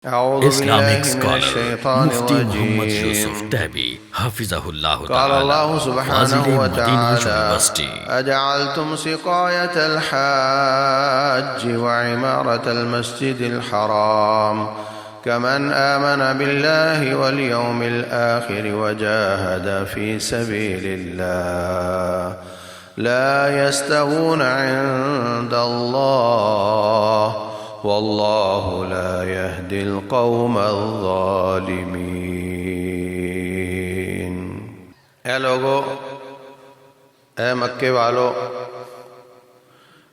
Islamic scholar Mufti Muhammad Yusuf Tabi Hafizahullah قال الله سبحانه وتعالى University. أجعلتم سقاية الحاج وعمارة المسجد الحرام كمن آمن بالله واليوم الآخر وجاهد في سبيل الله لا يستوون عند الله والله لا يهدي القوم الظالمين۔ اے لوگو، اے مکے والو،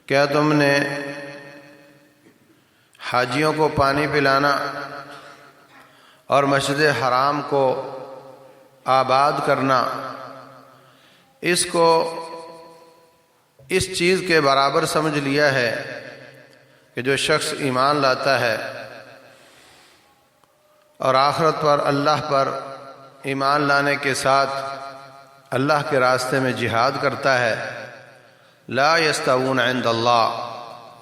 کیا تم نے حاجیوں کو پانی پلانا اور مسجد حرام کو آباد کرنا اس کو اس چیز کے برابر سمجھ لیا ہے کہ جو شخص ایمان لاتا ہے اور آخرت پر اللہ پر ایمان لانے کے ساتھ اللہ کے راستے میں جہاد کرتا ہے، لا یستوون عند اللہ،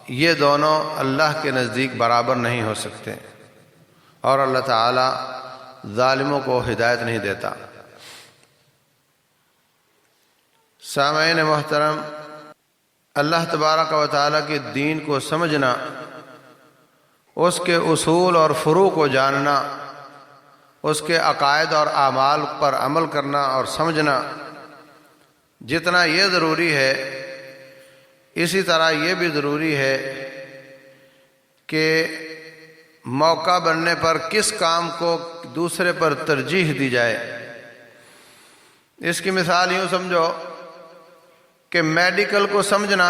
یہ دونوں اللہ کے نزدیک برابر نہیں ہو سکتے، اور اللہ تعالی ظالموں کو ہدایت نہیں دیتا۔ سامعین محترم، اللہ تبارک و تعالیٰ کے دین کو سمجھنا، اس کے اصول اور فروع کو جاننا، اس کے عقائد اور اعمال پر عمل کرنا اور سمجھنا جتنا یہ ضروری ہے، اسی طرح یہ بھی ضروری ہے کہ موقع بننے پر کس کام کو دوسرے پر ترجیح دی جائے۔ اس کی مثال یوں سمجھو کہ میڈیکل کو سمجھنا،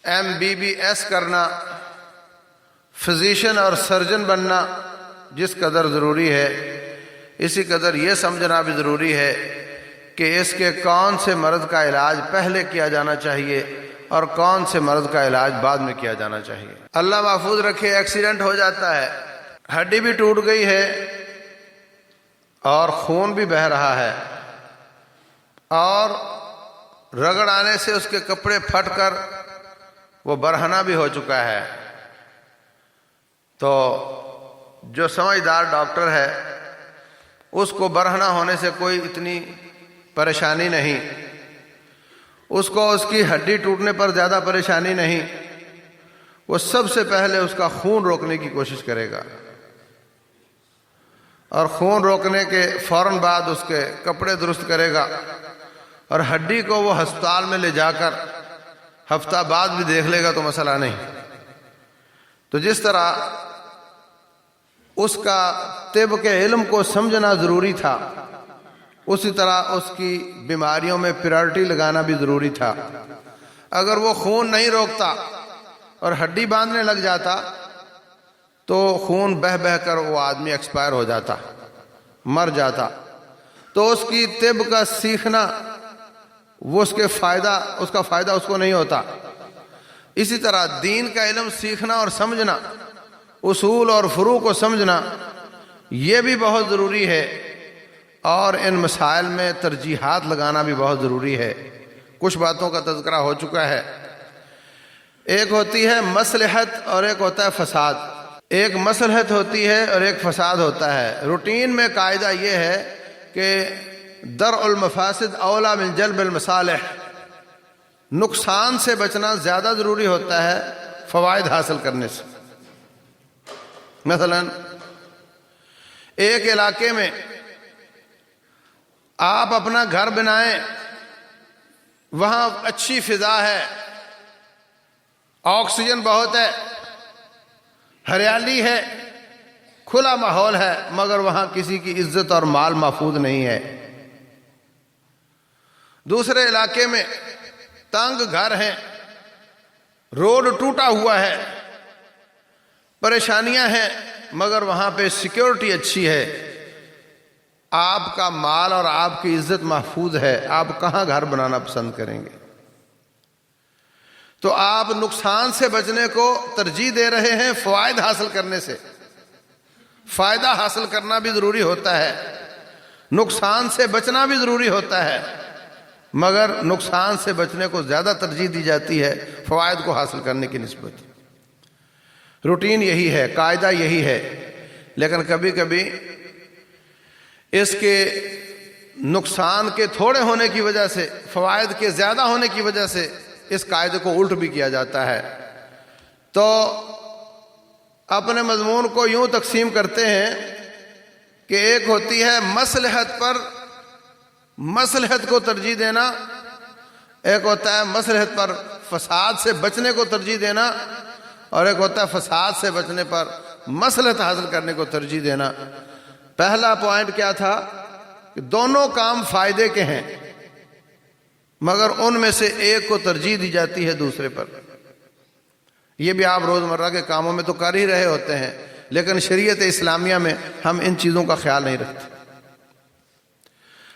MBBS کرنا، فزیشین اور سرجن بننا جس قدر ضروری ہے، اسی قدر یہ سمجھنا بھی ضروری ہے کہ اس کے کون سے مرض کا علاج پہلے کیا جانا چاہیے اور کون سے مرض کا علاج بعد میں کیا جانا چاہیے۔ اللہ محفوظ رکھے، ایکسیڈنٹ ہو جاتا ہے، ہڈی بھی ٹوٹ گئی ہے اور خون بھی بہہ رہا ہے اور رگڑ آنے سے اس کے کپڑے پھٹ کر وہ برہنہ بھی ہو چکا ہے، تو جو سمجھدار ڈاکٹر ہے اس کو برہنہ ہونے سے کوئی اتنی پریشانی نہیں، اس کو اس کی ہڈی ٹوٹنے پر زیادہ پریشانی نہیں، وہ سب سے پہلے اس کا خون روکنے کی کوشش کرے گا اور خون روکنے کے فوراً بعد اس کے کپڑے درست کرے گا اور ہڈی کو وہ ہسپتال میں لے جا کر ہفتہ بعد بھی دیکھ لے گا تو مسئلہ نہیں۔ تو جس طرح اس کا طب کے علم کو سمجھنا ضروری تھا، اسی طرح اس کی بیماریوں میں پریورٹی لگانا بھی ضروری تھا۔ اگر وہ خون نہیں روکتا اور ہڈی باندھنے لگ جاتا تو خون بہہ بہہ کر وہ آدمی ایکسپائر ہو جاتا، مر جاتا۔ تو اس کی طب کا سیکھنا، وہ اس کا فائدہ اس کو نہیں ہوتا۔ اسی طرح دین کا علم سیکھنا اور سمجھنا، اصول اور فروع کو سمجھنا، یہ بھی بہت ضروری ہے، اور ان مسائل میں ترجیحات لگانا بھی بہت ضروری ہے۔ کچھ باتوں کا تذکرہ ہو چکا ہے، ایک ہوتی ہے مصلحت اور ایک ہوتا ہے فساد۔ ایک مصلحت ہوتی ہے اور ایک فساد ہوتا ہے۔ روٹین میں قاعدہ یہ ہے کہ درء المفاسد اولا من جلب المصالح، نقصان سے بچنا زیادہ ضروری ہوتا ہے فوائد حاصل کرنے سے۔ مثلا ایک علاقے میں آپ اپنا گھر بنائیں، وہاں اچھی فضا ہے، آکسیجن بہت ہے، ہریالی ہے، کھلا ماحول ہے، مگر وہاں کسی کی عزت اور مال محفوظ نہیں ہے۔ دوسرے علاقے میں تنگ گھر ہیں، روڈ ٹوٹا ہوا ہے، پریشانیاں ہیں، مگر وہاں پہ سیکیورٹی اچھی ہے، آپ کا مال اور آپ کی عزت محفوظ ہے، آپ کہاں گھر بنانا پسند کریں گے؟ تو آپ نقصان سے بچنے کو ترجیح دے رہے ہیں فوائد حاصل کرنے سے۔ فائدہ حاصل کرنا بھی ضروری ہوتا ہے، نقصان سے بچنا بھی ضروری ہوتا ہے، مگر نقصان سے بچنے کو زیادہ ترجیح دی جاتی ہے فوائد کو حاصل کرنے کی نسبت۔ روٹین یہی ہے، قاعدہ یہی ہے، لیکن کبھی کبھی اس کے نقصان کے تھوڑے ہونے کی وجہ سے، فوائد کے زیادہ ہونے کی وجہ سے اس قاعدے کو الٹ بھی کیا جاتا ہے۔ تو اپنے مضمون کو یوں تقسیم کرتے ہیں کہ ایک ہوتی ہے مصلحت پر مصلحت کو ترجیح دینا، ایک ہوتا ہے مصلحت پر فساد سے بچنے کو ترجیح دینا، اور ایک ہوتا ہے فساد سے بچنے پر مصلحت حاصل کرنے کو ترجیح دینا۔ پہلا پوائنٹ کیا تھا کہ دونوں کام فائدے کے ہیں، مگر ان میں سے ایک کو ترجیح دی جاتی ہے دوسرے پر۔ یہ بھی آپ روزمرہ کے کاموں میں تو کر ہی رہے ہوتے ہیں، لیکن شریعت اسلامیہ میں ہم ان چیزوں کا خیال نہیں رکھتے۔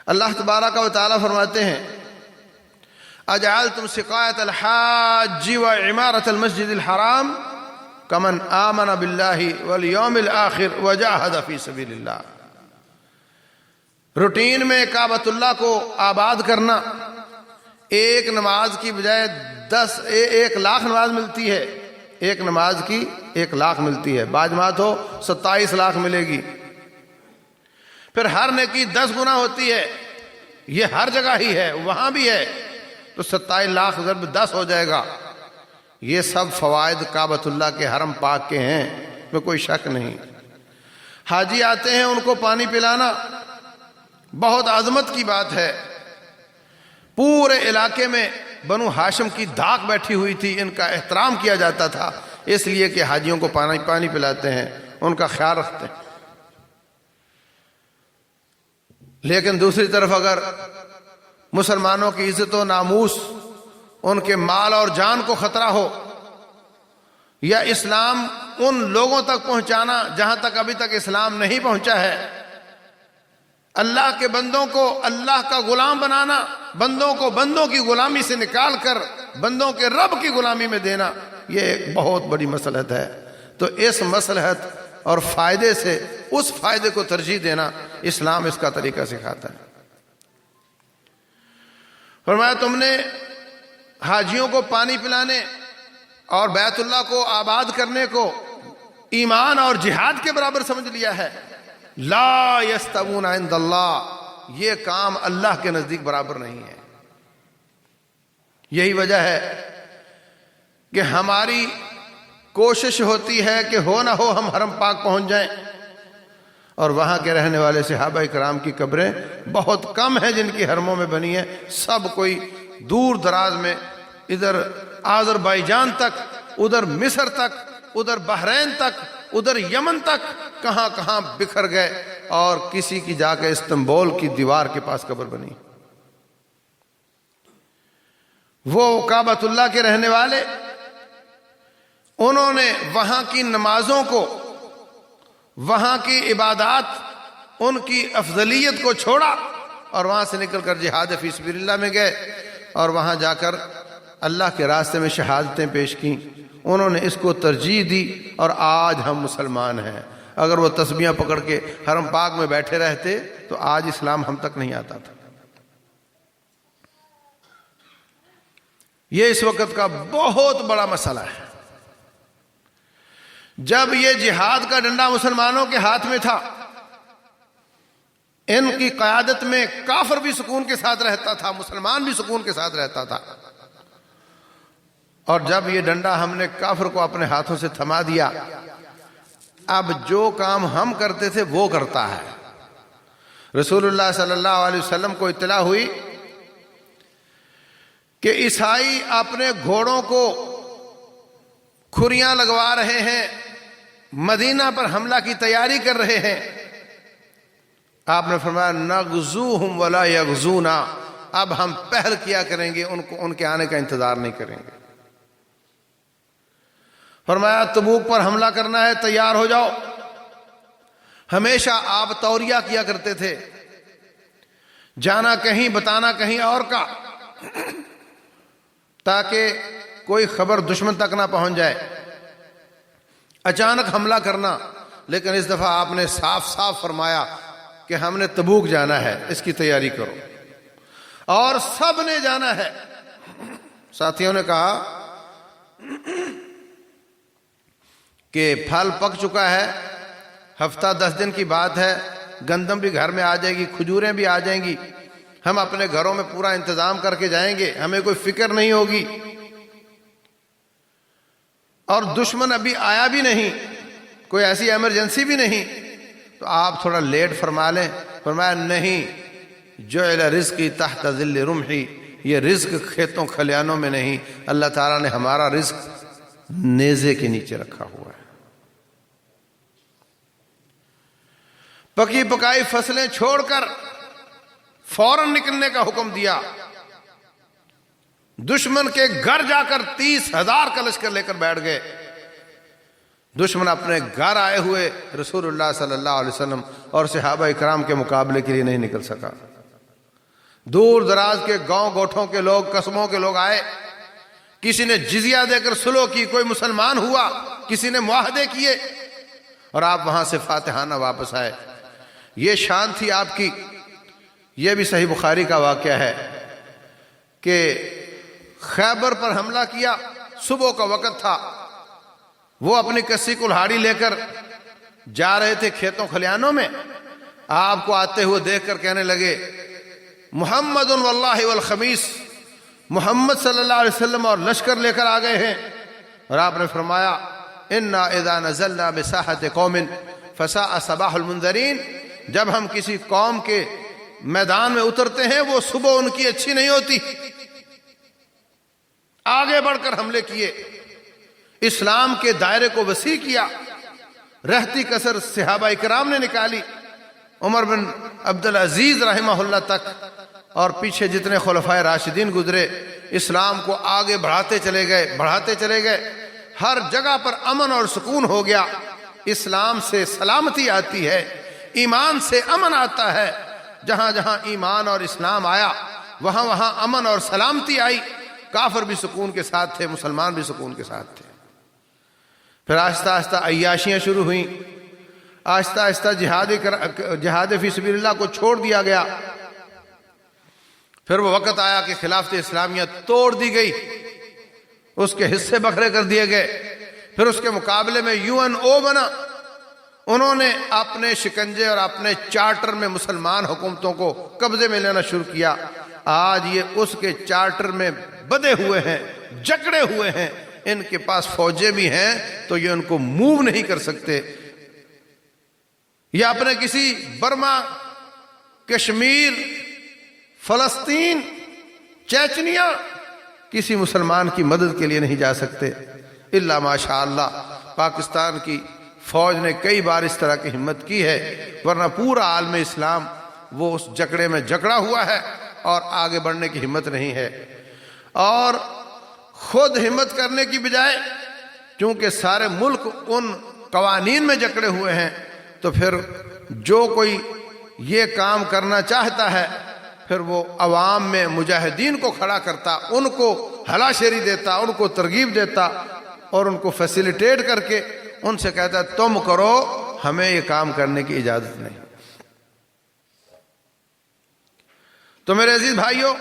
اللہ تبارک و تعالیٰ فرماتے ہیں اجعلتم سقایۃ الحاج وعمارۃ المسجد الحرام کمن آمن باللہ والیوم الآخر وجاہد فی سبیل اللہ۔ روٹین میں کعبۃ اللہ کو آباد کرنا، ایک نماز کی بجائے 1,00,000 نماز ملتی ہے، ایک نماز کی 1,00,000 ملتی ہے، باجماعت ہو 27 لاکھ ملے گی۔ پھر ہر نیکی 10 گنا ہوتی ہے، یہ ہر جگہ ہی ہے، وہاں بھی ہے، تو 27 لاکھ ضرب 10 ہو جائے گا۔ یہ سب فوائد کعبۃ اللہ کے حرم پاک کے ہیں، میں کوئی شک نہیں۔ حاجی آتے ہیں، ان کو پانی پلانا بہت عظمت کی بات ہے۔ پورے علاقے میں بنو ہاشم کی دھاک بیٹھی ہوئی تھی، ان کا احترام کیا جاتا تھا، اس لیے کہ حاجیوں کو پانی پلاتے ہیں، ان کا خیال رکھتے ہیں۔ لیکن دوسری طرف اگر مسلمانوں کی عزت و ناموس، ان کے مال اور جان کو خطرہ ہو، یا اسلام ان لوگوں تک پہنچانا جہاں تک ابھی تک اسلام نہیں پہنچا ہے، اللہ کے بندوں کو اللہ کا غلام بنانا، بندوں کو بندوں کی غلامی سے نکال کر بندوں کے رب کی غلامی میں دینا، یہ ایک بہت بڑی مصلحت ہے۔ تو اس مصلحت اور فائدے سے اس فائدے کو ترجیح دینا، اسلام اس کا طریقہ سکھاتا ہے۔ فرمایا تم نے حاجیوں کو پانی پلانے اور بیت اللہ کو آباد کرنے کو ایمان اور جہاد کے برابر سمجھ لیا ہے۔ لا یستوون عند اللہ، یہ کام اللہ کے نزدیک برابر نہیں ہے۔ یہی وجہ ہے کہ ہماری کوشش ہوتی ہے کہ ہو نہ ہو ہم حرم پاک پہنچ جائیں، اور وہاں کے رہنے والے صحابہ کرام کی قبریں بہت کم ہیں جن کی حرموں میں بنی ہیں۔ سب کوئی دور دراز میں، ادھر آذربائیجان تک، ادھر مصر تک، ادھر بحرین تک، ادھر یمن تک، کہاں کہاں بکھر گئے، اور کسی کی جا کے استنبول کی دیوار کے پاس قبر بنی۔ وہ کعبۃ اللہ کے رہنے والے، انہوں نے وہاں کی نمازوں کو، وہاں کی عبادات، ان کی افضلیت کو چھوڑا، اور وہاں سے نکل کر جہاد فی سبیل اللہ میں گئے، اور وہاں جا کر اللہ کے راستے میں شہادتیں پیش کیں۔ انہوں نے اس کو ترجیح دی، اور آج ہم مسلمان ہیں۔ اگر وہ تسبیحاں پکڑ کے حرم پاک میں بیٹھے رہتے تو آج اسلام ہم تک نہیں آتا تھا۔ یہ اس وقت کا بہت بڑا مسئلہ ہے۔ جب یہ جہاد کا ڈنڈا مسلمانوں کے ہاتھ میں تھا، ان کی قیادت میں کافر بھی سکون کے ساتھ رہتا تھا، مسلمان بھی سکون کے ساتھ رہتا تھا، اور جب یہ ڈنڈا ہم نے کافر کو اپنے ہاتھوں سے تھما دیا، اب جو کام ہم کرتے تھے وہ کرتا ہے۔ رسول اللہ صلی اللہ علیہ وسلم کو اطلاع ہوئی کہ عیسائی اپنے گھوڑوں کو کھریاں لگوا رہے ہیں، مدینہ پر حملہ کی تیاری کر رہے ہیں۔ آپ نے فرمایا نغزوہم ولا یغزونا، اب ہم پہل کیا کریں گے، ان کے آنے کا انتظار نہیں کریں گے۔ فرمایا تبوک پر حملہ کرنا ہے، تیار ہو جاؤ۔ ہمیشہ آپ توریہ کیا کرتے تھے، جانا کہیں بتانا کہیں اور کا، تاکہ کوئی خبر دشمن تک نہ پہنچ جائے، اچانک حملہ کرنا۔ لیکن اس دفعہ آپ نے صاف صاف فرمایا کہ ہم نے تبوک جانا ہے، اس کی تیاری کرو، اور سب نے جانا ہے۔ ساتھیوں نے کہا کہ پھل پک چکا ہے، ہفتہ 10 دن کی بات ہے، گندم بھی گھر میں آ جائے گی، کھجوریں بھی آ جائیں گی، ہم اپنے گھروں میں پورا انتظام کر کے جائیں گے، ہمیں کوئی فکر نہیں ہوگی، اور دشمن ابھی آیا بھی نہیں، کوئی ایسی ایمرجنسی بھی نہیں، تو آپ تھوڑا لیٹ فرما لیں۔ فرمایا نہیں، جعل رزقی تحت ظل رمحی، یہ رزق کھیتوں کھلیانوں میں نہیں، اللہ تعالیٰ نے ہمارا رزق نیزے کے نیچے رکھا ہوا ہے۔ پکی پکائی فصلیں چھوڑ کر فوراً نکلنے کا حکم دیا، دشمن کے گھر جا کر 30,000 کا لشکر لے کر بیٹھ گئے۔ دشمن اپنے گھر آئے ہوئے رسول اللہ صلی اللہ علیہ وسلم اور صحابہ اکرام کے مقابلے کے لیے نہیں نکل سکا۔ دور دراز کے گاؤں گوٹھوں کے لوگ، قصبوں کے لوگ آئے، کسی نے جزیہ دے کر سلو کی، کوئی مسلمان ہوا، کسی نے معاہدے کیے، اور آپ وہاں سے فاتحانہ واپس آئے۔ یہ شان تھی آپ کی۔ یہ بھی صحیح بخاری کا واقعہ ہے کہ خیبر پر حملہ کیا، صبح کا وقت تھا، وہ اپنی کسی کلہاڑی لے کر جا رہے تھے کھیتوں کھلیانوں میں، آپ کو آتے ہوئے دیکھ کر کہنے لگے محمد واللہ والخمیس، محمد صلی اللہ علیہ وسلم اور لشکر لے کر آ گئے ہیں۔ اور آپ نے فرمایا انا اذا نزلنا بساحت قوم فساء صباح المنذرین، جب ہم کسی قوم کے میدان میں اترتے ہیں وہ صبح ان کی اچھی نہیں ہوتی۔ آگے بڑھ کر حملے کیے، اسلام کے دائرے کو وسیع کیا، رہتی کسر صحابہ اکرام نے نکالی، عمر بن عبدالعزیز رحمہ اللہ تک اور پیچھے جتنے خلفائے راشدین گزرے، اسلام کو آگے بڑھاتے چلے گئے، ہر جگہ پر امن اور سکون ہو گیا۔ اسلام سے سلامتی آتی ہے، ایمان سے امن آتا ہے، جہاں جہاں ایمان اور اسلام آیا وہاں وہاں امن اور سلامتی آئی، کافر بھی سکون کے ساتھ تھے، مسلمان بھی سکون کے ساتھ تھے۔ پھر آہستہ آہستہ عیاشیاں شروع ہوئیں، آہستہ آہستہ جہاد فی سبیل اللہ کو چھوڑ دیا گیا۔ پھر وہ وقت آیا کہ خلافت اسلامیہ توڑ دی گئی، اس کے حصے بکھرے کر دیے گئے۔ پھر اس کے مقابلے میں UNO بنا، انہوں نے اپنے شکنجے اور اپنے چارٹر میں مسلمان حکومتوں کو قبضے میں لینا شروع کیا۔ آج یہ اس کے چارٹر میں بدے ہوئے ہیں، جکڑے ہوئے ہیں، ان کے پاس فوجیں بھی ہیں تو یہ ان کو موو نہیں کر سکتے۔ یہ اپنے کسی برما، کشمیر، فلسطین، چیچنیا کسی مسلمان کی مدد کے لیے نہیں جا سکتے۔ الا ماشاء اللہ پاکستان کی فوج نے کئی بار اس طرح کی ہمت کی ہے، ورنہ پورا عالم اسلام وہ اس جکڑے میں جکڑا ہوا ہے اور آگے بڑھنے کی ہمت نہیں ہے۔ اور خود ہمت کرنے کی بجائے چونکہ سارے ملک ان قوانین میں جکڑے ہوئے ہیں، تو پھر جو کوئی یہ کام کرنا چاہتا ہے پھر وہ عوام میں مجاہدین کو کھڑا کرتا، ان کو ہلاشیری دیتا، ان کو ترغیب دیتا اور ان کو فیسیلیٹیٹ کر کے ان سے کہتا تم کرو، ہمیں یہ کام کرنے کی اجازت نہیں۔ تو میرے عزیز بھائیوں،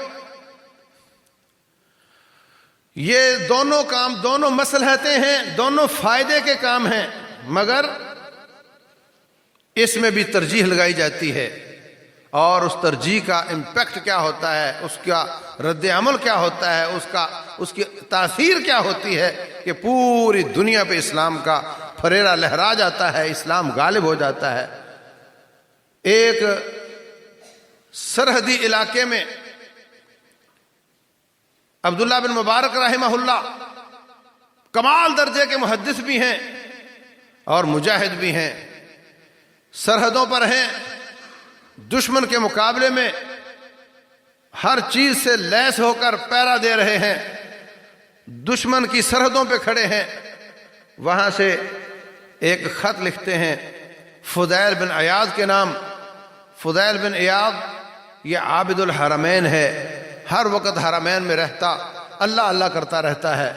یہ دونوں کام دونوں مصلحتیں ہیں، دونوں فائدے کے کام ہیں، مگر اس میں بھی ترجیح لگائی جاتی ہے، اور اس ترجیح کا امپیکٹ کیا ہوتا ہے، اس کا رد عمل کیا ہوتا ہے، اس کی تاثیر کیا ہوتی ہے کہ پوری دنیا پہ اسلام کا پھریرا لہرا جاتا ہے، اسلام غالب ہو جاتا ہے۔ ایک سرحدی علاقے میں عبداللہ بن مبارک رحمہ اللہ کمال درجے کے محدث بھی ہیں اور مجاہد بھی ہیں، سرحدوں پر ہیں، دشمن کے مقابلے میں ہر چیز سے لیس ہو کر پہرا دے رہے ہیں، دشمن کی سرحدوں پہ کھڑے ہیں۔ وہاں سے ایک خط لکھتے ہیں فضیل بن عیاض کے نام۔ فضیل بن عیاض یہ عابد الحرمین ہے، ہر وقت حرمین میں رہتا، اللہ اللہ کرتا رہتا ہے،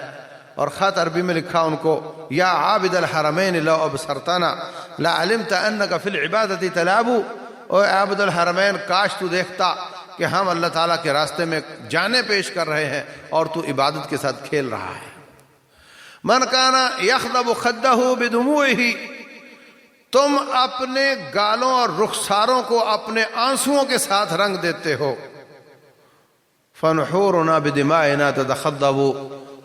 اور خط عربی میں لکھا ان کو، یا عابد الحرمین لو ابصرتنا لا علمت انک فی العبادت تلعب، اے عابد الحرمین کاش تو دیکھتا کہ ہم اللہ تعالیٰ کے راستے میں جانیں پیش کر رہے ہیں اور تو عبادت کے ساتھ کھیل رہا ہے۔ من کان یخضب خدہ بدموعہ، تم اپنے گالوں اور رخساروں کو اپنے آنسوؤں کے ساتھ رنگ دیتے ہو. فنحورنا بدمائنا تتخضب،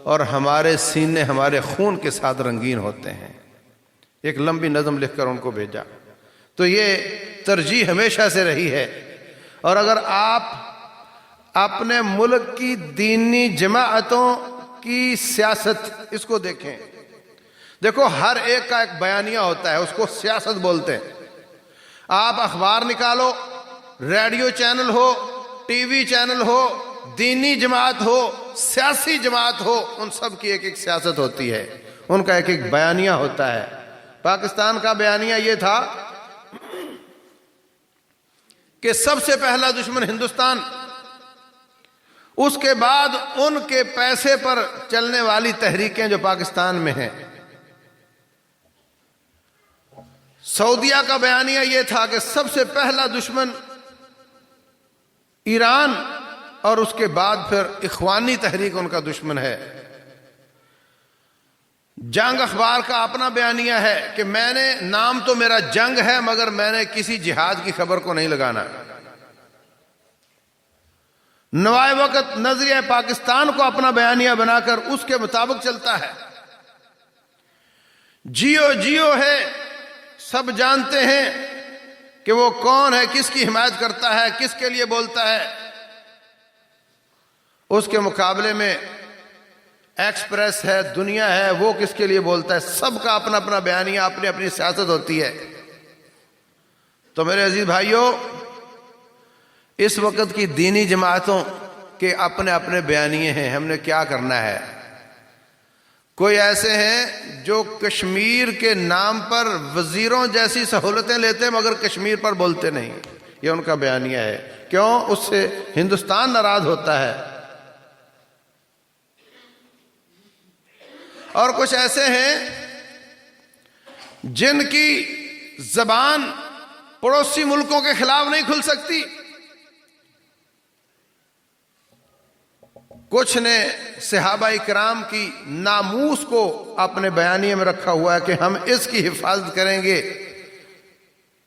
اور ہمارے سینے ہمارے خون کے ساتھ رنگین ہوتے ہیں. ایک لمبی نظم لکھ کر ان کو بھیجا. تو یہ ترجیح ہمیشہ سے رہی ہے. اور اگر آپ اپنے ملک کی دینی جماعتوں کی سیاست اس کو دیکھیں، دیکھو ہر ایک کا ایک بیانیہ ہوتا ہے، اس کو سیاست بولتے ہیں. آپ اخبار نکالو، ریڈیو چینل ہو، ٹی وی چینل ہو، دینی جماعت ہو، سیاسی جماعت ہو، ان سب کی ایک ایک سیاست ہوتی ہے، ان کا ایک ایک بیانیہ ہوتا ہے. پاکستان کا بیانیہ یہ تھا کہ سب سے پہلا دشمن ہندوستان، اس کے بعد ان کے پیسے پر چلنے والی تحریکیں جو پاکستان میں ہیں. سعودیہ کا بیانیہ یہ تھا کہ سب سے پہلا دشمن ایران، اور اس کے بعد پھر اخوانی تحریک ان کا دشمن ہے. جنگ اخبار کا اپنا بیانیہ ہے کہ میں نے، نام تو میرا جنگ ہے مگر میں نے کسی جہاد کی خبر کو نہیں لگانا. نوائے وقت نظریہ پاکستان کو اپنا بیانیہ بنا کر اس کے مطابق چلتا ہے. جیو جیو ہے، سب جانتے ہیں کہ وہ کون ہے، کس کی حمایت کرتا ہے، کس کے لیے بولتا ہے. اس کے مقابلے میں ایکسپریس ہے، دنیا ہے، وہ کس کے لیے بولتا ہے. سب کا اپنا اپنا بیانیہ، اپنی اپنی سیاست ہوتی ہے. تو میرے عزیز بھائیوں، اس وقت کی دینی جماعتوں کے اپنے اپنے بیانیے ہیں. ہم نے کیا کرنا ہے؟ کوئی ایسے ہیں جو کشمیر کے نام پر وزیروں جیسی سہولتیں لیتے ہیں مگر کشمیر پر بولتے نہیں. یہ ان کا بیانیہ ہے. کیوں؟ اس سے ہندوستان ناراض ہوتا ہے. اور کچھ ایسے ہیں جن کی زبان پڑوسی ملکوں کے خلاف نہیں کھل سکتی. کچھ نے صحابہ کرام کی ناموس کو اپنے بیانیے میں رکھا ہوا ہے کہ ہم اس کی حفاظت کریں گے.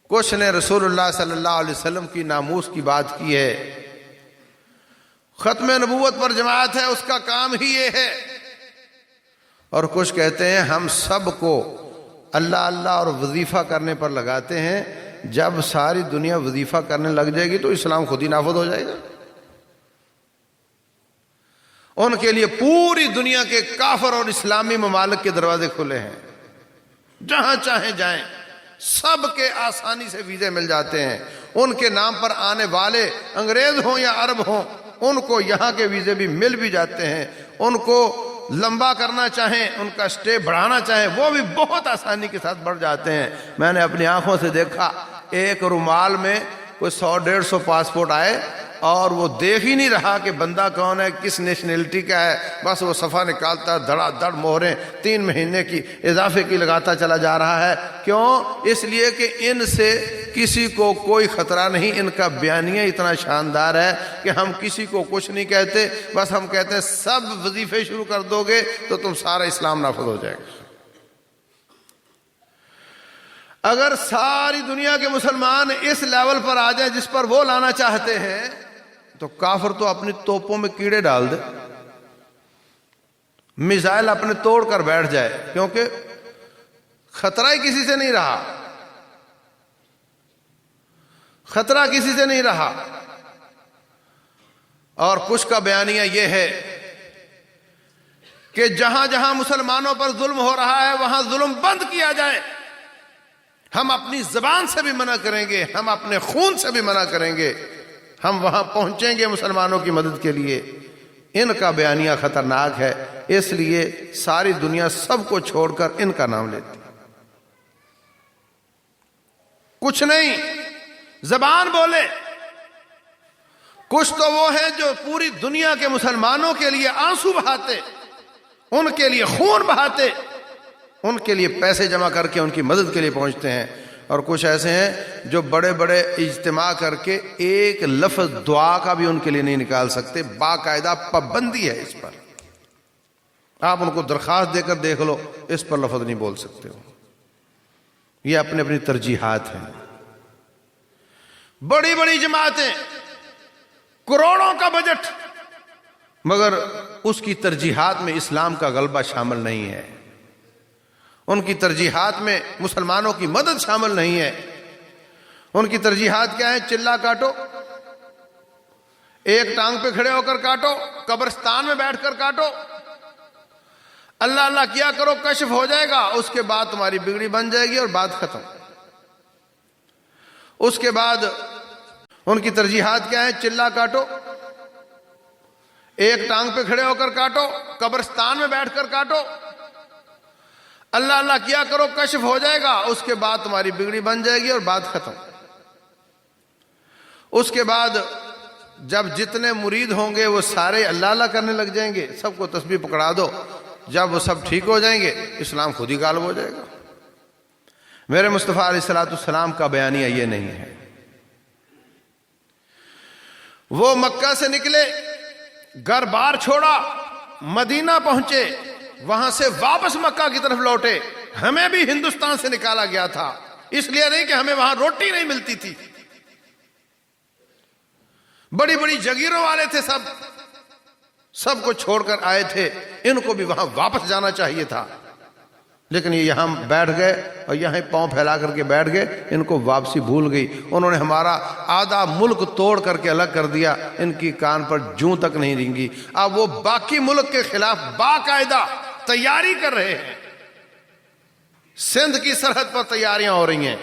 کچھ نے رسول اللہ صلی اللہ علیہ وسلم کی ناموس کی بات کی ہے. ختم نبوت پر جماعت ہے، اس کا کام ہی یہ ہے. اور کچھ کہتے ہیں ہم سب کو اللہ اللہ اور وظیفہ کرنے پر لگاتے ہیں. جب ساری دنیا وظیفہ کرنے لگ جائے گی تو اسلام خود ہی نافذ ہو جائے گا. ان کے لیے پوری دنیا کے کافر اور اسلامی ممالک کے دروازے کھلے ہیں. جہاں چاہیں جائیں، سب کے آسانی سے ویزے مل جاتے ہیں. ان کے نام پر آنے والے انگریز ہوں یا عرب ہوں، ان کو یہاں کے ویزے بھی مل بھی جاتے ہیں. ان کو لمبا کرنا چاہیں، ان کا سٹے بڑھانا چاہیں، وہ بھی بہت آسانی کے ساتھ بڑھ جاتے ہیں. میں نے اپنی آنکھوں سے دیکھا، ایک رومال میں کوئی 100-150 پاسپورٹ آئے اور وہ دیکھ ہی نہیں رہا کہ بندہ کون ہے، کس نیشنلٹی کا ہے. بس وہ صفحہ نکالتا ہے، دھڑا دھڑ مہریں 3 مہینے کی اضافے کی لگاتا چلا جا رہا ہے. کیوں؟ اس لیے کہ ان سے کسی کو کوئی خطرہ نہیں. ان کا بیانیہ اتنا شاندار ہے کہ ہم کسی کو کچھ نہیں کہتے. بس ہم کہتے ہیں سب وظیفے شروع کر دو گے تو تم سارا اسلام نافذ ہو جائے گا. اگر ساری دنیا کے مسلمان اس لیول پر آ جائیں جس پر وہ لانا چاہتے ہیں تو کافر تو اپنی توپوں میں کیڑے ڈال دے، میزائل اپنے توڑ کر بیٹھ جائے، کیونکہ خطرہ ہی کسی سے نہیں رہا. خطرہ کسی سے نہیں رہا. اور کچھ کا بیانیہ یہ ہے کہ جہاں جہاں مسلمانوں پر ظلم ہو رہا ہے وہاں ظلم بند کیا جائے. ہم اپنی زبان سے بھی منع کریں گے، ہم اپنے خون سے بھی منع کریں گے، ہم وہاں پہنچیں گے مسلمانوں کی مدد کے لیے. ان کا بیانیہ خطرناک ہے، اس لیے ساری دنیا سب کو چھوڑ کر ان کا نام لیتی. کچھ نہیں، زبان بولے. کچھ تو وہ ہیں جو پوری دنیا کے مسلمانوں کے لیے آنسو بہاتے، ان کے لیے خون بہاتے، ان کے لیے پیسے جمع کر کے ان کی مدد کے لیے پہنچتے ہیں. اور کچھ ایسے ہیں جو بڑے بڑے اجتماع کر کے ایک لفظ دعا کا بھی ان کے لیے نہیں نکال سکتے. باقاعدہ پابندی ہے اس پر. آپ ان کو درخواست دے کر دیکھ لو، اس پر لفظ نہیں بول سکتے ہو. یہ اپنی اپنی ترجیحات ہیں. بڑی بڑی جماعتیں، کروڑوں کا بجٹ، مگر اس کی ترجیحات میں اسلام کا غلبہ شامل نہیں ہے. ان کی ترجیحات میں مسلمانوں کی مدد شامل نہیں ہے. ان کی ترجیحات کیا ہیں؟ چلا کاٹو، ایک ٹانگ پہ کھڑے ہو کر کاٹو، قبرستان میں بیٹھ کر کاٹو، اللہ اللہ کیا کرو، کشف ہو جائے گا، اس کے بعد تمہاری بگڑی بن جائے گی اور بات ختم. اس کے بعد ان کی ترجیحات کیا ہیں؟ چلا کاٹو، ایک ٹانگ پہ کھڑے ہو کر کاٹو، قبرستان میں بیٹھ کر کاٹو، اللہ اللہ کیا کرو، کشف ہو جائے گا، اس کے بعد تمہاری بگڑی بن جائے گی اور بات ختم. اس کے بعد جب جتنے مرید ہوں گے وہ سارے اللہ اللہ کرنے لگ جائیں گے، سب کو تسبیح پکڑا دو، جب وہ سب ٹھیک ہو جائیں گے اسلام خود ہی غالب ہو جائے گا. میرے مصطفیٰ علیہ الصلوۃ والسلام کا بیانیہ یہ نہیں ہے. وہ مکہ سے نکلے، گھر بار چھوڑا، مدینہ پہنچے، وہاں سے واپس مکہ کی طرف لوٹے. ہمیں بھی ہندوستان سے نکالا گیا تھا، اس لیے نہیں کہ ہمیں وہاں روٹی نہیں ملتی تھی. بڑی بڑی جگیروں والے تھے، سب کو چھوڑ کر آئے تھے، ان کو بھی وہاں واپس جانا چاہیے تھا، لیکن یہ یہاں بیٹھ گئے اور یہاں پاؤں پھیلا کر کے بیٹھ گئے. ان کو واپسی بھول گئی. انہوں نے ہمارا آدھا ملک توڑ کر کے الگ کر دیا، ان کی کان پر جوں تک نہیں رینگی. اب وہ باقی ملک کے خلاف باقاعدہ تیاری کر رہے ہیں. سندھ کی سرحد پر تیاریاں ہو رہی ہیں،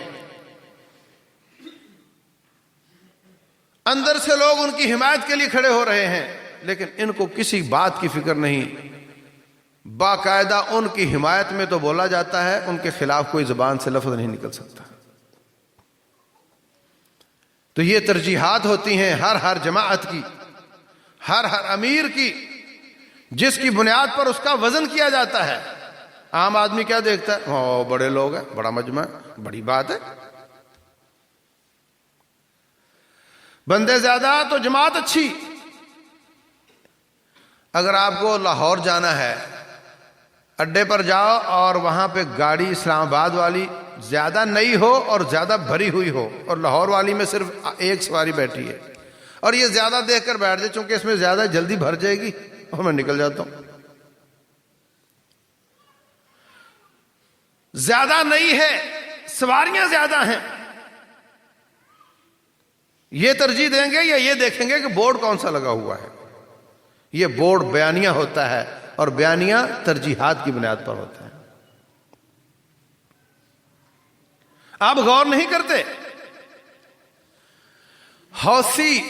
اندر سے لوگ ان کی حمایت کے لیے کھڑے ہو رہے ہیں، لیکن ان کو کسی بات کی فکر نہیں. باقاعدہ ان کی حمایت میں تو بولا جاتا ہے، ان کے خلاف کوئی زبان سے لفظ نہیں نکل سکتا. تو یہ ترجیحات ہوتی ہیں ہر جماعت کی، ہر امیر کی، جس کی بنیاد پر اس کا وزن کیا جاتا ہے. عام آدمی کیا دیکھتا ہے؟ بڑے لوگ ہیں، بڑا مجمع ہے، بڑی بات ہے. بندے زیادہ تو جماعت اچھی. اگر آپ کو لاہور جانا ہے، اڈے پر جاؤ اور وہاں پہ گاڑی اسلام آباد والی زیادہ نئی ہو اور زیادہ بھری ہوئی ہو، اور لاہور والی میں صرف ایک سواری بیٹھی ہے، اور یہ زیادہ دیکھ کر بیٹھ جائے چونکہ اس میں زیادہ جلدی بھر جائے گی، اور میں نکل جاتا ہوں. زیادہ نئی ہے، سواریاں زیادہ ہیں، یہ ترجیح دیں گے یا یہ دیکھیں گے کہ بورڈ کون سا لگا ہوا ہے؟ یہ بورڈ بیانیہ ہوتا ہے، اور بیانیہ ترجیحات کی بنیاد پر ہوتا ہے. آپ غور نہیں کرتے. حوثی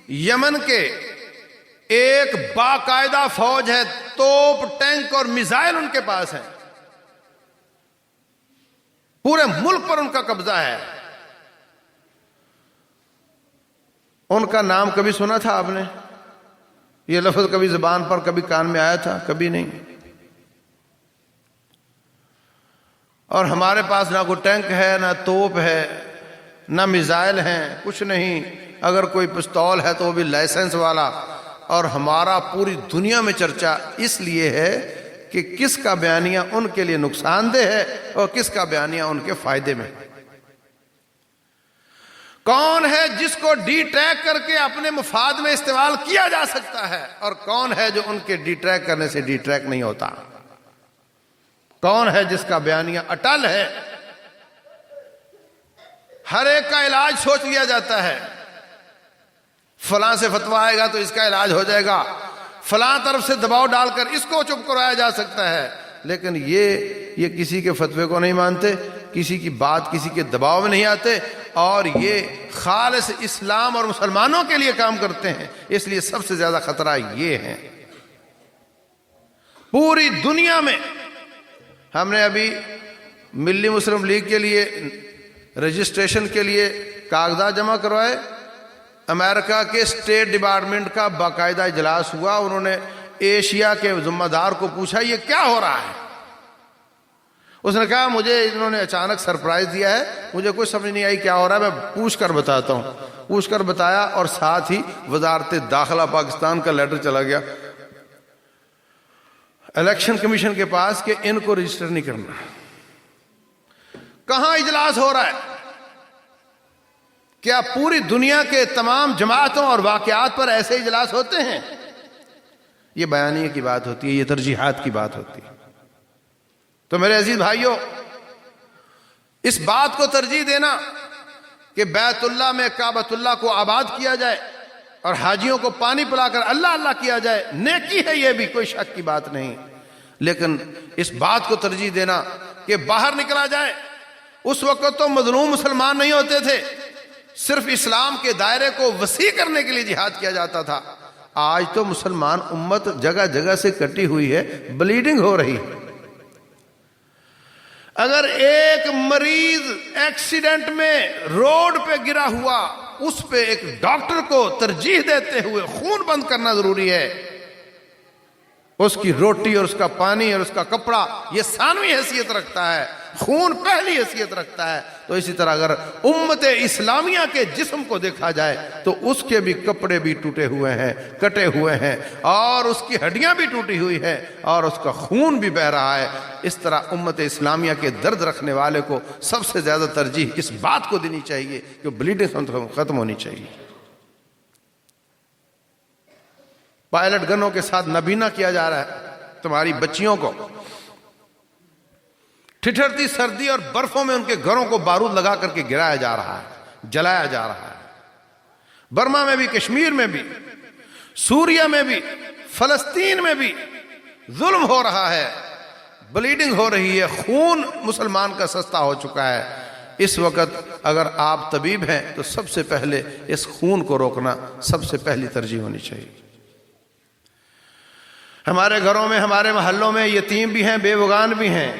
یمن کے ایک باقاعدہ فوج ہے، توپ، ٹینک اور میزائل ان کے پاس ہیں، پورے ملک پر ان کا قبضہ ہے. ان کا نام کبھی سنا تھا آپ نے؟ یہ لفظ کبھی زبان پر، کبھی کان میں آیا تھا؟ کبھی نہیں. اور ہمارے پاس نہ کوئی ٹینک ہے، نہ توپ ہے، نہ میزائل ہیں، کچھ نہیں. اگر کوئی پستول ہے تو وہ بھی لائسنس والا. اور ہمارا پوری دنیا میں چرچا اس لیے ہے کہ کس کا بیانیہ ان کے لیے نقصان دہ ہے اور کس کا بیانیہ ان کے فائدے میں. کون ہے جس کو ڈی ٹریک کر کے اپنے مفاد میں استعمال کیا جا سکتا ہے، اور کون ہے جو ان کے ڈی ٹریک کرنے سے ڈی ٹریک نہیں ہوتا؟ کون ہے جس کا بیانیہ اٹل ہے؟ ہر ایک کا علاج سوچ لیا جاتا ہے. فلاں سے فتویٰ آئے گا تو اس کا علاج ہو جائے گا، فلاں طرف سے دباؤ ڈال کر اس کو چپ کرایا جا سکتا ہے. لیکن یہ کسی کے فتوے کو نہیں مانتے، کسی کی بات، کسی کے دباؤ میں نہیں آتے، اور یہ خالص اسلام اور مسلمانوں کے لیے کام کرتے ہیں. اس لیے سب سے زیادہ خطرہ یہ ہے. پوری دنیا میں ہم نے ابھی ملی مسلم لیگ کے لیے رجسٹریشن کے لیے کاغذات جمع کروائے. امریکہ کے اسٹیٹ ڈپارٹمنٹ کا باقاعدہ اجلاس ہوا. انہوں نے ایشیا کے ذمہ دار کو پوچھا یہ کیا ہو رہا ہے؟ اس نے کہا مجھے انہوں نے اچانک سرپرائز دیا ہے، مجھے کوئی سمجھ نہیں آئی کیا ہو رہا ہے، میں پوچھ کر بتاتا ہوں. پوچھ کر بتایا، اور ساتھ ہی وزارت داخلہ پاکستان کا لیٹر چلا گیا. الیکشن کمیشن کے پاس کہ ان کو رجسٹر نہیں کرنا. کہاں اجلاس ہو رہا ہے؟ کیا پوری دنیا کے تمام جماعتوں اور واقعات پر ایسے اجلاس ہوتے ہیں؟ یہ بیانیے کی بات ہوتی ہے، یہ ترجیحات کی بات ہوتی ہے. تو میرے عزیز بھائیوں، اس بات کو ترجیح دینا کہ بیت اللہ میں کعبۃ اللہ کو آباد کیا جائے اور حاجیوں کو پانی پلا کر اللہ اللہ کیا جائے، نیکی ہے، یہ بھی کوئی شک کی بات نہیں. لیکن اس بات کو ترجیح دینا کہ باہر نکلا جائے. اس وقت تو مظلوم مسلمان نہیں ہوتے تھے، صرف اسلام کے دائرے کو وسیع کرنے کے لیے جہاد کیا جاتا تھا. آج تو مسلمان امت جگہ جگہ سے کٹی ہوئی ہے، بلیڈنگ ہو رہی ہے. اگر ایک مریض ایکسیڈنٹ میں روڈ پہ گرا ہوا، اس پہ ایک ڈاکٹر کو ترجیح دیتے ہوئے خون بند کرنا ضروری ہے. اس کی روٹی اور اس کا پانی اور اس کا کپڑا یہ ثانوی حیثیت رکھتا ہے، خون پہلی حیثیت رکھتا ہے. تو اسی طرح اگر امت اسلامیہ کے جسم کو دیکھا جائے تو اس کے بھی کپڑے بھی ٹوٹے ہوئے ہیں، کٹے ہوئے ہیں، اور اس کی ہڈیاں بھی ٹوٹی ہوئی ہیں، اور اس کا خون بھی بہہ رہا ہے. اس طرح امت اسلامیہ کے درد رکھنے والے کو سب سے زیادہ ترجیح اس بات کو دینی چاہیے کہ بلیڈنگ ختم ہونی چاہیے. پائلٹ گنوں کے ساتھ نابینا کیا جا رہا ہے تمہاری بچیوں کو. ٹھٹھرتی سردی اور برفوں میں ان کے گھروں کو بارود لگا کر کے گرایا جا رہا ہے، جلایا جا رہا ہے. برما میں بھی، کشمیر میں بھی، سوریا میں بھی، فلسطین میں بھی ظلم ہو رہا ہے، بلیڈنگ ہو رہی ہے، خون مسلمان کا سستا ہو چکا ہے. اس وقت اگر آپ طبیب ہیں تو سب سے پہلے اس خون کو روکنا سب سے پہلی ترجیح ہونی چاہیے. ہمارے گھروں میں، ہمارے محلوں میں یتیم بھی ہیں، بے وگان بھی ہیں.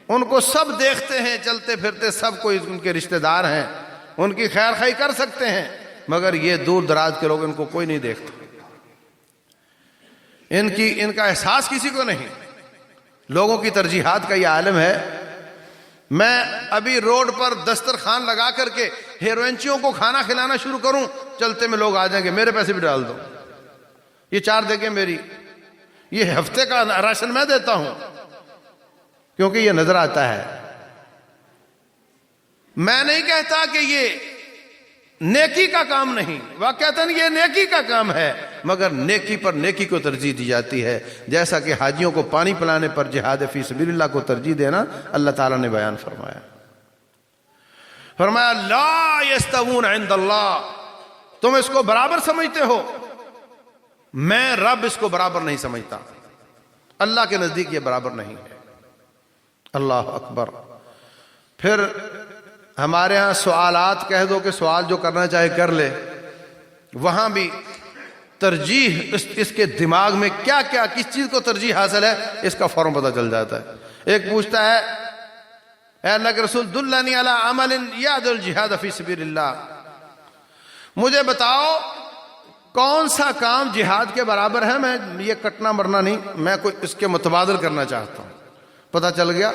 ان کو سب دیکھتے ہیں، چلتے پھرتے سب کوئی ان کے رشتہ دار ہیں، ان کی خیر خواہی کر سکتے ہیں، مگر یہ دور دراز کے لوگ ان کو کوئی نہیں دیکھتا. ان کا احساس کسی کو نہیں. لوگوں کی ترجیحات کا یہ عالم ہے. میں ابھی روڈ پر دسترخوان لگا کر کے ہیروئنچیوں کو کھانا کھلانا شروع کروں، چلتے میں لوگ آ جائیں گے، میرے پیسے بھی ڈال دو، یہ 4 دیگیں میری، یہ ہفتے کا راشن میں دیتا ہوں، کیونکہ یہ نظر آتا ہے. میں نہیں کہتا کہ یہ نیکی کا کام نہیں، واقعتاً یہ نیکی کا کام ہے، مگر نیکی پر نیکی کو ترجیح دی جاتی ہے. جیسا کہ حاجیوں کو پانی پلانے پر جہاد فی سبیل اللہ کو ترجیح دینا اللہ تعالیٰ نے بیان فرمایا. فرمایا لا یستوون عند اللہ، تم اس کو برابر سمجھتے ہو، میں رب اس کو برابر نہیں سمجھتا. اللہ کے نزدیک یہ برابر نہیں ہے. اللہ اکبر. پھر ہمارے ہاں سوالات کہہ دو کہ سوال جو کرنا چاہے کر لے، وہاں بھی ترجیح اس کے دماغ میں کیا کیا کس چیز کو ترجیح حاصل ہے اس کا فوراً پتہ چل جاتا ہے. ایک پوچھتا ہے اے اللہ کے رسول دلنی علی عمل یعدل الجہاد فی سبیل اللہ، مجھے بتاؤ کون سا کام جہاد کے برابر ہے. میں یہ کٹنا مرنا نہیں، میں کوئی اس کے متبادل کرنا چاہتا ہوں. پتہ چل گیا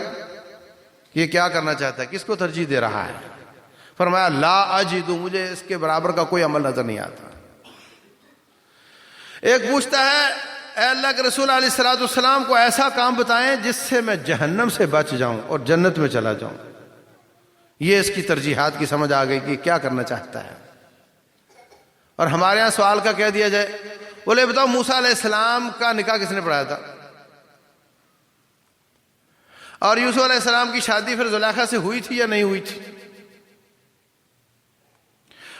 یہ کیا کرنا چاہتا ہے، کس کو ترجیح دے رہا ہے. فرمایا لا اجد، مجھے اس کے برابر کا کوئی عمل نظر نہیں آتا. ایک پوچھتا ہے اے اللہ کے رسول علیہ الصلوۃ والسلام کو ایسا کام بتائیں جس سے میں جہنم سے بچ جاؤں اور جنت میں چلا جاؤں. یہ اس کی ترجیحات کی سمجھ آ گئی کہ کیا کرنا چاہتا ہے. اور ہمارے ہاں سوال کا کہہ دیا جائے، بولے بتاؤ موسیٰ علیہ السلام کا نکاح کس نے پڑھایا تھا، اور یوسف علیہ السلام کی شادی پھر زلیخا سے ہوئی تھی یا نہیں ہوئی تھی.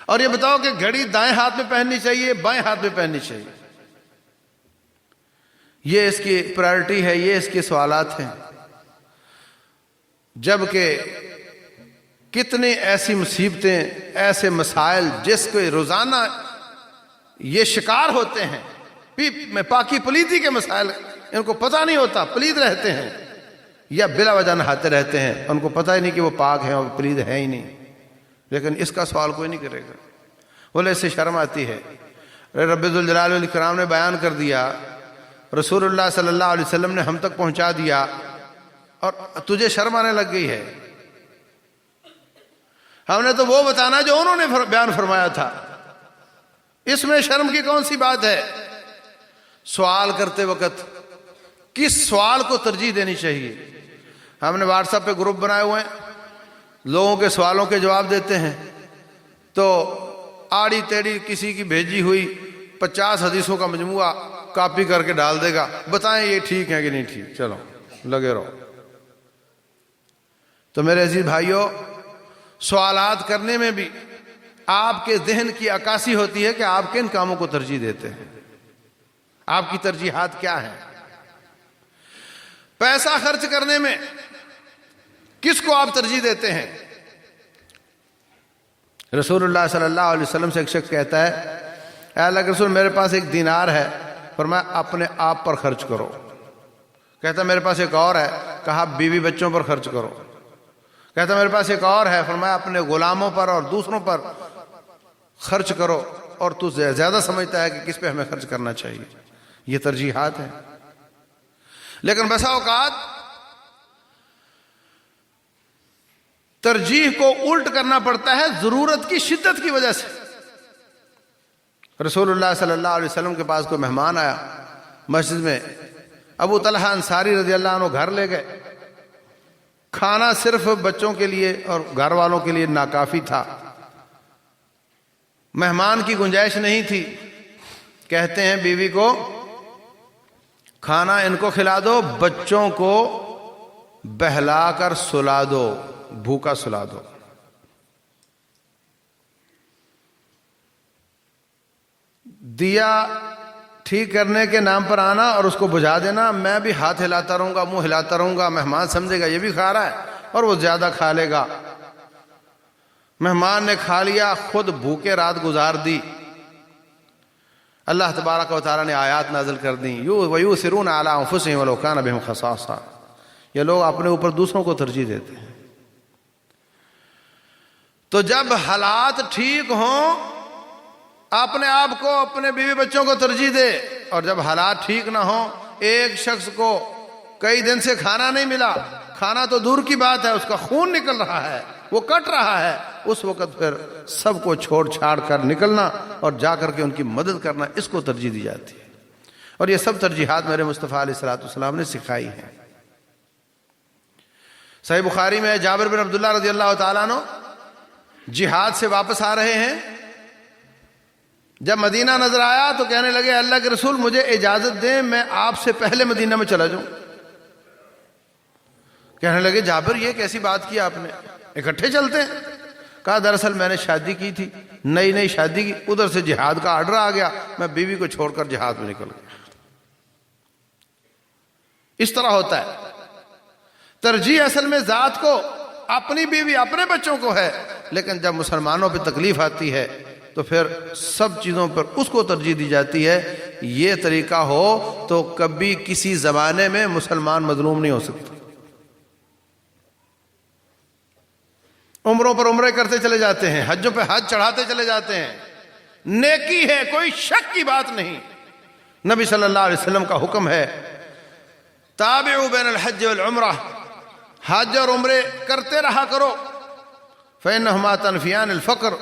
اور یہ بتاؤ کہ گھڑی دائیں ہاتھ میں پہننی چاہیے بائیں ہاتھ میں پہننی چاہیے. یہ اس کی پرائرٹی ہے، یہ اس کے سوالات ہیں. جبکہ کتنی ایسی مصیبتیں، ایسے مسائل جس کو روزانہ یہ شکار ہوتے ہیں، پاکی پلیتی کے مسائل، ان کو پتہ نہیں ہوتا، پلید رہتے ہیں یا بلا وجہ نہاتے رہتے ہیں، ان کو پتہ ہی نہیں کہ وہ پاک ہیں اور پلید ہیں ہی نہیں. لیکن اس کا سوال کوئی نہیں کرے گا. بولے اس سے شرم آتی ہے. رب ذوالجلال والاکرام نے بیان کر دیا، رسول اللہ صلی اللہ علیہ وسلم نے ہم تک پہنچا دیا، اور تجھے شرم آنے لگ گئی ہے. ہم نے تو وہ بتانا جو انہوں نے بیان فرمایا تھا، اس میں شرم کی کون سی بات ہے. سوال کرتے وقت کس سوال کو ترجیح دینی چاہیے. ہم نے واٹس ایپ پہ گروپ بنائے ہوئے ہیں, لوگوں کے سوالوں کے جواب دیتے ہیں, تو آڑی ٹیڑھی کسی کی بھیجی ہوئی 50 حدیثوں کا مجموعہ کاپی کر کے ڈال دے گا, بتائیں یہ ٹھیک ہے کہ نہیں ٹھیک, چلو لگے رہو. تو میرے عزیز بھائیوں, سوالات کرنے میں بھی آپ کے ذہن کی عکاسی ہوتی ہے کہ آپ کن کاموں کو ترجیح دیتے ہیں, آپ کی ترجیحات کیا ہیں. پیسہ خرچ کرنے میں کس کو آپ ترجیح دیتے ہیں؟ رسول اللہ صلی اللہ علیہ وسلم سے ایک شخص کہتا ہے, اے اللہ کے رسول میرے پاس 1 دینار ہے, فرمایا اپنے آپ پر خرچ کرو. کہتا میرے پاس ایک اور ہے, کہا بیوی بچوں پر خرچ کرو. کہتا میرے پاس ایک اور ہے, فرمایا اپنے غلاموں پر اور دوسروں پر خرچ کرو, اور تو زیادہ سمجھتا ہے کہ کس پہ ہمیں خرچ کرنا چاہیے. یہ ترجیحات ہیں. لیکن بسا اوقات ترجیح کو الٹ کرنا پڑتا ہے ضرورت کی شدت کی وجہ سے. رسول اللہ صلی اللہ علیہ وسلم کے پاس کوئی مہمان آیا مسجد میں, ابو طلحہ انصاری رضی اللہ عنہ گھر لے گئے. کھانا صرف بچوں کے لیے اور گھر والوں کے لیے ناکافی تھا, مہمان کی گنجائش نہیں تھی. کہتے ہیں بیوی کو کھانا ان کو کھلا دو, بچوں کو بہلا کر سلا دو, بھوکا سلا دو. دیا ٹھیک کرنے کے نام پر آنا اور اس کو بجھا دینا, میں بھی ہاتھ ہلاتا رہوں گا, منہ ہلاتا رہوں گا, مہمان سمجھے گا یہ بھی کھا رہا ہے اور وہ زیادہ کھا لے گا. مہمان نے کھا لیا, خود بھوکے رات گزار دی. اللہ تبارک و تعالیٰ نے آیات نازل کر دیں, وَيُؤْثِرُونَ عَلَىٰ أَنفُسِهِمْ وَلَوْ كَانَ بِهِمْ خَصَاصَةٌ. یہ لوگ اپنے اوپر دوسروں کو ترجیح دیتے ہیں. تو جب حالات ٹھیک ہوں اپنے آپ کو, اپنے بیوی بچوں کو ترجیح دے, اور جب حالات ٹھیک نہ ہوں, ایک شخص کو کئی دن سے کھانا نہیں ملا, کھانا تو دور کی بات ہے, اس کا خون نکل رہا ہے, وہ کٹ رہا ہے, اس وقت پھر سب کو چھوڑ چھاڑ کر نکلنا اور جا کر کے ان کی مدد کرنا, اس کو ترجیح دی جاتی ہے. اور یہ سب ترجیحات میرے مصطفیٰ علیہ الصلوۃ والسلام نے سکھائی ہیں. صحیح بخاری میں جابر بن عبداللہ رضی اللہ تعالیٰ عنہ جہاد سے واپس آ رہے ہیں. جب مدینہ نظر آیا تو کہنے لگے اللہ کے رسول مجھے اجازت دیں, میں آپ سے پہلے مدینہ میں چلا جاؤں. کہنے لگے جابر یہ کیسی بات کی آپ نے, اکٹھے چلتے ہیں. کہا دراصل میں نے شادی کی تھی, نئی شادی کی, ادھر سے جہاد کا آرڈر آ گیا, میں بیوی کو چھوڑ کر جہاد میں نکل گیا. اس طرح ہوتا ہے. ترجیح اصل میں ذات کو, اپنی بیوی اپنے بچوں کو ہے, لیکن جب مسلمانوں پہ تکلیف آتی ہے تو پھر سب چیزوں پر اس کو ترجیح دی جاتی ہے. یہ طریقہ ہو تو کبھی کسی زمانے میں مسلمان مظلوم نہیں ہو سکتا. عمروں پر عمرے کرتے چلے جاتے ہیں, حجوں پہ حج چڑھاتے چلے جاتے ہیں, نیکی ہے, کوئی شک کی بات نہیں. نبی صلی اللہ علیہ وسلم کا حکم ہے تابعوا بین الحج والعمرہ, حج اور عمرے کرتے رہا کرو. فإنہما تنفیان الفقر,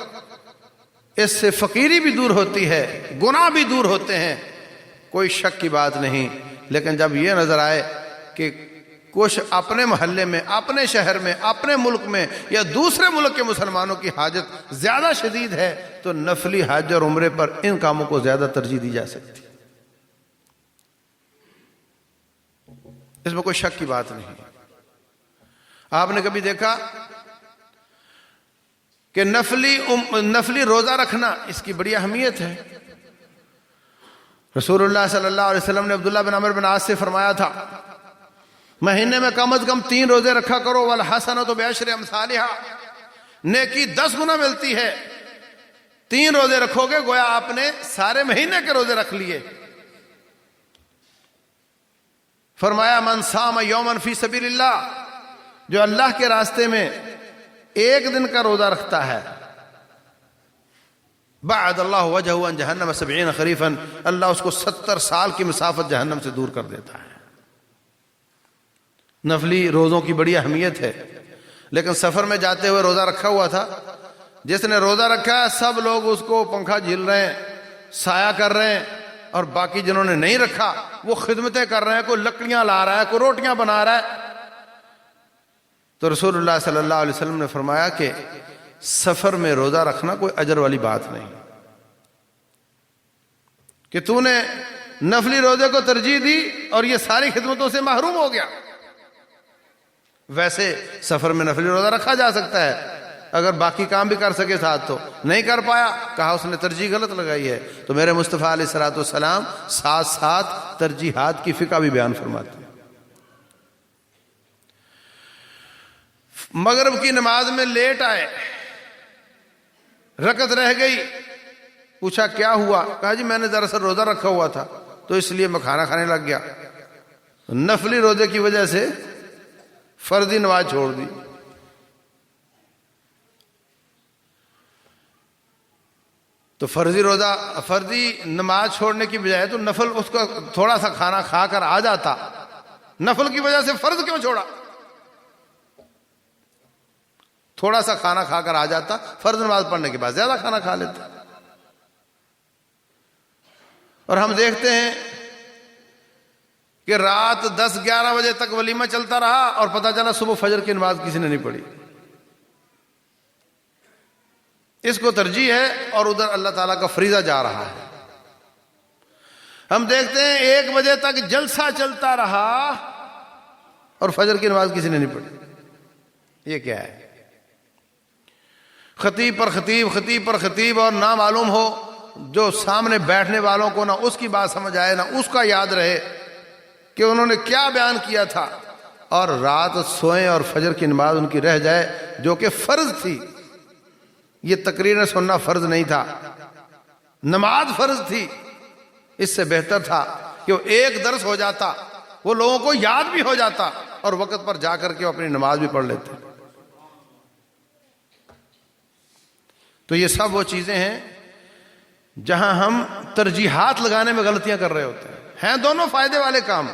اس سے فقیری بھی دور ہوتی ہے, گناہ بھی دور ہوتے ہیں, کوئی شک کی بات نہیں. لیکن جب یہ نظر آئے کہ کچھ اپنے محلے میں, اپنے شہر میں, اپنے ملک میں یا دوسرے ملک کے مسلمانوں کی حاجت زیادہ شدید ہے, تو نفلی حج اور عمرے پر ان کاموں کو زیادہ ترجیح دی جا سکتی. اس میں کوئی شک کی بات نہیں. آپ نے کبھی دیکھا کہ نفلی روزہ رکھنا, اس کی بڑی اہمیت ہے. رسول اللہ صلی اللہ علیہ وسلم نے عبداللہ بن عمر بن عاص سے فرمایا تھا مہینے میں کم از کم 3 روزے رکھا کرو, والحسنۃ بعشر امثالها, نیکی 10 گنا ملتی ہے. 3 روزے رکھو گے گویا آپ نے سارے مہینے کے روزے رکھ لیے. فرمایا من صام یوما فی سبیل اللہ, جو اللہ کے راستے میں ایک دن کا روزہ رکھتا ہے, بعد اللہ وجہہ عن جہنم 70 خریفا, اللہ اس کو 70 سال کی مسافت جہنم سے دور کر دیتا ہے. نفلی روزوں کی بڑی اہمیت ہے. لیکن سفر میں جاتے ہوئے روزہ رکھا ہوا تھا, جس نے روزہ رکھا ہے سب لوگ اس کو پنکھا جھیل رہے ہیں, سایہ کر رہے ہیں, اور باقی جنہوں نے نہیں رکھا وہ خدمتیں کر رہے ہیں، کوئی لکڑیاں لا رہا ہے، کوئی روٹیاں بنا رہا ہے. تو رسول اللہ صلی اللہ علیہ وسلم نے فرمایا کہ سفر میں روزہ رکھنا کوئی اجر والی بات نہیں، کہ تو نے نفلی روزے کو ترجیح دی اور یہ ساری خدمتوں سے محروم ہو گیا. ویسے سفر میں نفلی روزہ رکھا جا سکتا ہے اگر باقی کام بھی کر سکے ساتھ، تو نہیں کر پایا، کہا اس نے ترجیح غلط لگائی ہے. تو میرے مصطفیٰ علیہ الصلوۃ والسلام ساتھ ساتھ ترجیحات کی فقہ بھی بیان فرماتے ہیں. مغرب کی نماز میں لیٹ آئے، رکعت رہ گئی، پوچھا کیا ہوا؟ کہا جی میں نے دراصل روزہ رکھا ہوا تھا تو اس لیے میں کھانا کھانے لگ گیا. نفلی روزے کی وجہ سے فرضی نماز چھوڑ دی. تو فرضی نماز چھوڑنے کی بجائے تو نفل اس کا تھوڑا سا کھانا کھا کر آ جاتا. نفل کی وجہ سے فرض کیوں چھوڑا؟ تھوڑا سا کھانا کھا کر آ جاتا، فرض نماز پڑھنے کے بعد زیادہ کھانا کھا لیتا. اور ہم دیکھتے ہیں کہ رات 10-11 بجے تک ولیمہ چلتا رہا اور پتہ چلا صبح فجر کی نماز کسی نے نہیں پڑھی. اس کو ترجیح ہے اور ادھر اللہ تعالیٰ کا فریضہ جا رہا ہے. ہم دیکھتے ہیں 1 بجے تک جلسہ چلتا رہا اور فجر کی نماز کسی نے نہیں پڑھی. یہ کیا ہے؟ خطیب پر خطیب، خطیب پر خطیب، اور نہ معلوم ہو جو سامنے بیٹھنے والوں کو نہ اس کی بات سمجھ آئے نہ اس کا یاد رہے کہ انہوں نے کیا بیان کیا تھا، اور رات سوئیں اور فجر کی نماز ان کی رہ جائے جو کہ فرض تھی. یہ تقریر سننا فرض نہیں تھا، نماز فرض تھی. اس سے بہتر تھا کہ وہ ایک درس ہو جاتا، وہ لوگوں کو یاد بھی ہو جاتا اور وقت پر جا کر کے وہ اپنی نماز بھی پڑھ لیتے. تو یہ سب وہ چیزیں ہیں جہاں ہم ترجیحات لگانے میں غلطیاں کر رہے ہوتے ہیں دونوں فائدے والے کام.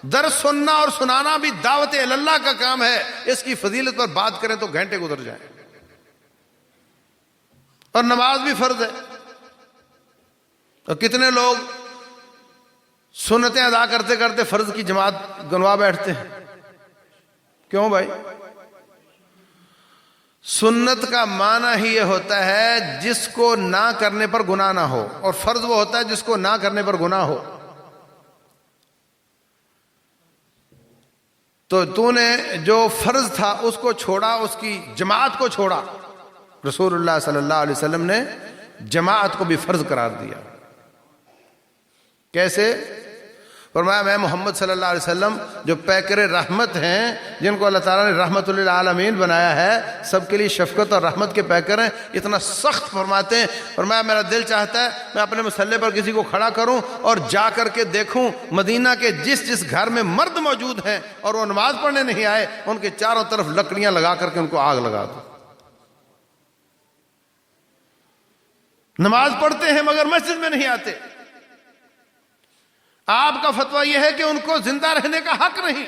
درس سننا اور سنانا بھی دعوت اللہ کا کام ہے. اس کی فضیلت پر بات کریں تو گھنٹے گزر جائیں. اور نماز بھی فرض ہے. اور کتنے لوگ سنتیں ادا کرتے کرتے فرض کی جماعت گنوا بیٹھتے ہیں. کیوں بھائی؟ سنت کا معنی ہی یہ ہوتا ہے جس کو نہ کرنے پر گناہ نہ ہو، اور فرض وہ ہوتا ہے جس کو نہ کرنے پر گناہ ہو. تو نے جو فرض تھا اس کو چھوڑا، اس کی جماعت کو چھوڑا. رسول اللہ صلی اللہ علیہ وسلم نے جماعت کو بھی فرض قرار دیا. کیسے؟ فرمایا میں محمد صلی اللہ علیہ وسلم جو پیکر رحمت ہیں، جن کو اللہ تعالیٰ نے رحمت للعالمین بنایا ہے، سب کے لیے شفقت اور رحمت کے پیکر ہیں، اتنا سخت فرماتے ہیں. فرمایا میرا دل چاہتا ہے میں اپنے مسلح پر کسی کو کھڑا کروں اور جا کر کے دیکھوں مدینہ کے جس گھر میں مرد موجود ہیں اور وہ نماز پڑھنے نہیں آئے، ان کے چاروں طرف لکڑیاں لگا کر کے ان کو آگ لگا دوں. نماز پڑھتے ہیں مگر مسجد میں نہیں آتے. آپ کا فتویٰ یہ ہے کہ ان کو زندہ رہنے کا حق نہیں،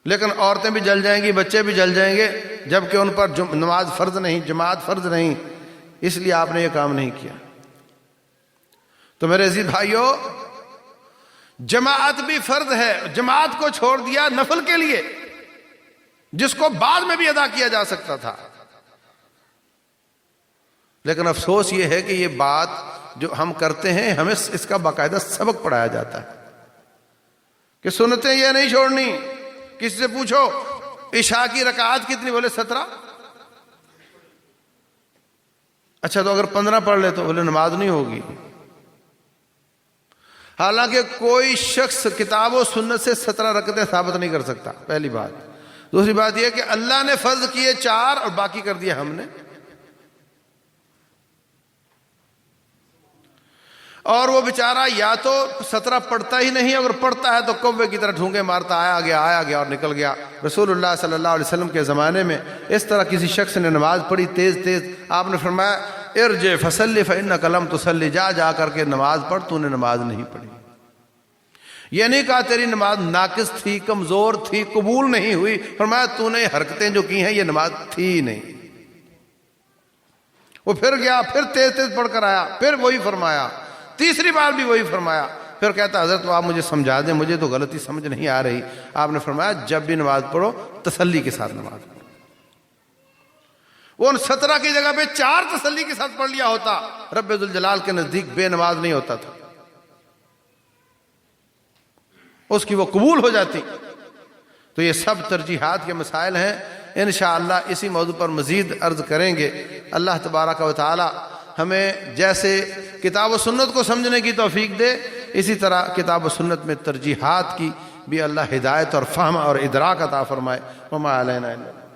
لیکن عورتیں بھی جل جائیں گی، بچے بھی جل جائیں گے، جبکہ ان پر نماز فرض نہیں، جماعت فرض نہیں. اس لیے آپ نے یہ کام نہیں کیا. تو میرے عزیز بھائیوں، جماعت بھی فرض ہے. جماعت کو چھوڑ دیا نفل کے لیے جس کو بعد میں بھی ادا کیا جا سکتا تھا. لیکن افسوس یہ ہے کہ یہ بات جو ہم کرتے ہیں ہمیں اس کا باقاعدہ سبق پڑھایا جاتا ہے کہ سنتیں یہ نہیں چھوڑنی. کسی سے پوچھو عشاء کی رکعات کتنی؟ بولے 17. اچھا تو اگر 15 پڑھ لے تو بولے نماز نہیں ہوگی. حالانکہ کوئی شخص کتاب و سنت سے 17 رکعتیں ثابت نہیں کر سکتا. پہلی بات. دوسری بات یہ کہ اللہ نے فرض کیے 4 اور باقی کر دیا ہم نے. اور وہ بیچارہ یا تو 17 پڑھتا ہی نہیں، اگر پڑھتا ہے تو کوے کی طرح ڈھونگے مارتا، آیا گیا اور نکل گیا. رسول اللہ صلی اللہ علیہ وسلم کے زمانے میں اس طرح کسی شخص نے نماز پڑھی تیز، آپ نے فرمایا ارجع فصلی فإنک لم تصلی، جا کر کے نماز پڑھ، تو نے نماز نہیں پڑھی. یہ نہیں کہا تیری نماز ناقص تھی، کمزور تھی، قبول نہیں ہوئی. فرمایا تو نے حرکتیں جو کی ہیں یہ نماز تھی نہیں. وہ پھر گیا، پھر تیز پڑھ کر آیا، پھر وہی فرمایا. تیسری بار بھی وہی فرمایا. پھر کہتا حضرت آپ مجھے سمجھا دیں, مجھے تو غلطی سمجھ نہیں آ رہی. آپ نے فرمایا جب بھی نماز پڑھو تسلی کے ساتھ نماز پڑھو. وہ ان 17 کی جگہ پہ 4 تسلی کے ساتھ پڑھ لیا ہوتا, رب ذوالجلال کے نزدیک بے نماز نہیں ہوتا تھا, اس کی وہ قبول ہو جاتی. تو یہ سب ترجیحات کے مسائل ہیں, انشاءاللہ اسی موضوع پر مزید عرض کریں گے. اللہ تبارک و تعالی ہمیں جیسے کتاب و سنت کو سمجھنے کی توفیق دے, اسی طرح کتاب و سنت میں ترجیحات کی بھی اللہ ہدایت اور فہم اور ادراک عطا فرمائے. وما علینا الا